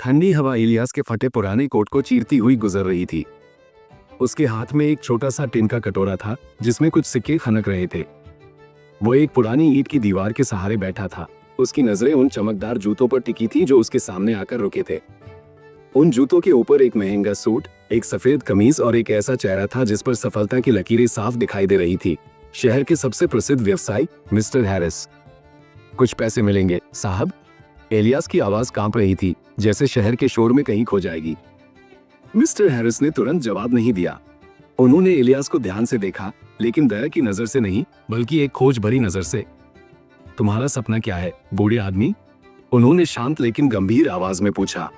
ठंडी हवा इलियास के फटे पुराने कोट को चीरती हुई गुजर रही थी। उसके हाथ में एक छोटा सा टिन का कटोरा था जिसमें कुछ सिक्के खनक रहे थे। वो एक पुरानी ईंट की दीवार के सहारे बैठा था। उसकी नजरें उन चमकदार जूतों पर टिकी थी जो उसके सामने आकर रुके थे। उन जूतों के ऊपर एक महंगा सूट, एक सफेद कमीज और एक ऐसा चेहरा था जिस पर सफलता की लकीरें साफ दिखाई दे रही थी। शहर के सबसे प्रसिद्ध व्यवसायी मिस्टर हैरिस। कुछ पैसे मिलेंगे साहब। इलियास की आवाज कांप रही थी, जैसे शहर के शोर में कहीं खो जाएगी। मिस्टर हैरिस ने तुरंत जवाब नहीं दिया। उन्होंने इलियास को ध्यान से देखा, लेकिन दया की नजर से नहीं, बल्कि एक खोज भरी नजर से। तुम्हारा सपना क्या है, बूढ़े आदमी? उन्होंने शांत लेकिन गंभीर आवाज में पूछा।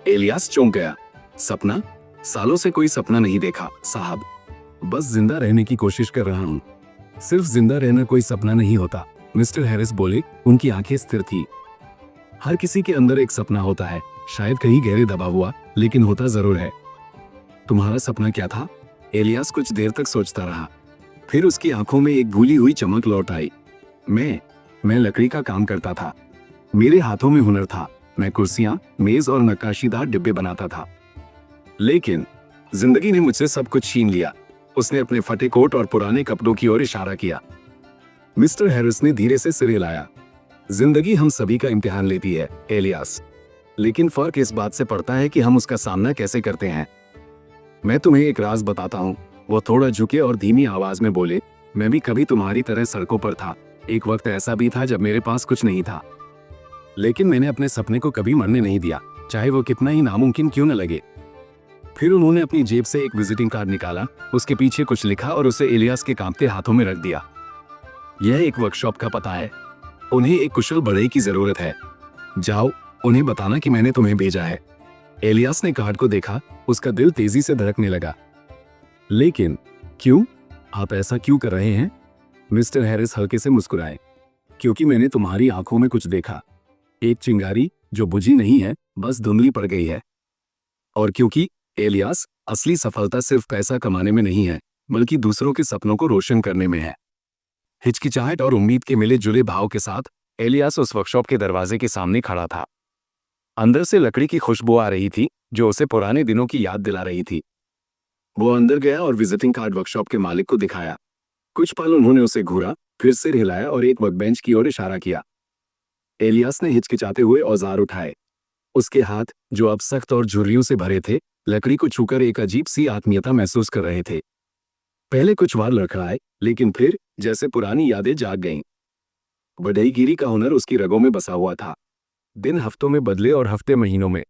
इलियास चौंक गया। सपना? सालों से कोई सपना नहीं देखा साहब। बस जिंदा रहने की कोशिश कर रहा हूँ। सिर्फ जिंदा रहना कोई सपना नहीं होता, मिस्टर हैरिस बोले। उनकी आंखें स्थिर थी। हर किसी के अंदर एक सपना होता है, शायद कहीं गहरे दबा हुआ, लेकिन होता जरूर है। तुम्हारा सपना क्या था? इलियास कुछ देर तक सोचता रहा। फिर उसकी आंखों में एक भूली हुई चमक लौट आई। मैं लकड़ी का काम करता था। मेरे हाथों में हुनर था। मैं कुर्सियां, मेज और नक्काशीदार डिब्बे बनाता था। लेकिन जिंदगी ने मुझसे सब कुछ छीन लिया। उसने अपने फटे कोट और पुराने कपड़ों की ओर इशारा किया। मिस्टर हैरिस ने धीरे से सिर हिलाया। जिंदगी हम सभी का इम्तिहान लेती है इलियास, लेकिन फर्क इस बात से पड़ता है कि हम उसका सामना कैसे करते हैं। मैं तुम्हें एक राज बताता हूँ। वो थोड़ा झुके और धीमी आवाज में बोले। मैं भी कभी तुम्हारी तरह सड़कों पर था। एक वक्त ऐसा भी था जब मेरे पास कुछ नहीं था, लेकिन मैंने अपने सपने को कभी मरने नहीं दिया, चाहे वो कितना ही नामुमकिन क्यों न लगे। फिर उन्होंने अपनी जेब से एक विजिटिंग कार्ड निकाला, उसके पीछे कुछ लिखा और उसे इलियास के कांपते हाथों में रख दिया। यह एक वर्कशॉप का पता है। उन्हें एक कुशल बढ़ई की जरूरत है। जाओ, उन्हें बताना कि मैंने तुम्हें भेजा है। इलियास ने कार्ड को देखा। उसका दिल तेजी से धड़कने लगा। लेकिन क्यों? आप ऐसा क्यों कर रहे हैं? मिस्टर हैरिस हल्के से मुस्कुराए। क्योंकि मैंने तुम्हारी आंखों में कुछ देखा, एक चिंगारी जो बुझी नहीं है, बस धुंधली पड़ गई है। और क्योंकि इलियास, असली सफलता सिर्फ पैसा कमाने में नहीं है, बल्कि दूसरों के सपनों को रोशन करने में है। हिचकिचाहट और उम्मीद के मिले जुले भाव के साथ इलियास उस वर्कशॉप के दरवाजे के सामने खड़ा था। अंदर से लकड़ी की खुशबू आ रही थी जो उसे पुराने दिनों की याद दिला रही थी। वो अंदर गया और विजिटिंग कार्ड वर्कशॉप के मालिक को दिखाया। कुछ पल उन्होंने उसे घूरा, फिर सिर हिलाया और एक वर्कबेंच की ओर इशारा किया। इलियास ने हिचकिचाते हुए औजार उठाए। उसके हाथ, जो अब सख्त और झुर्रियों से भरे थे, लकड़ी को छूकर एक अजीब सी आत्मीयता महसूस कर रहे थे। पहले कुछ बार लड़खड़ाए, लेकिन फिर जैसे पुरानी यादें जाग गईं। बढ़ईगिरी का हुनर उसकी रगों में बसा हुआ था। दिन हफ्तों में बदले और हफ्ते महीनों में।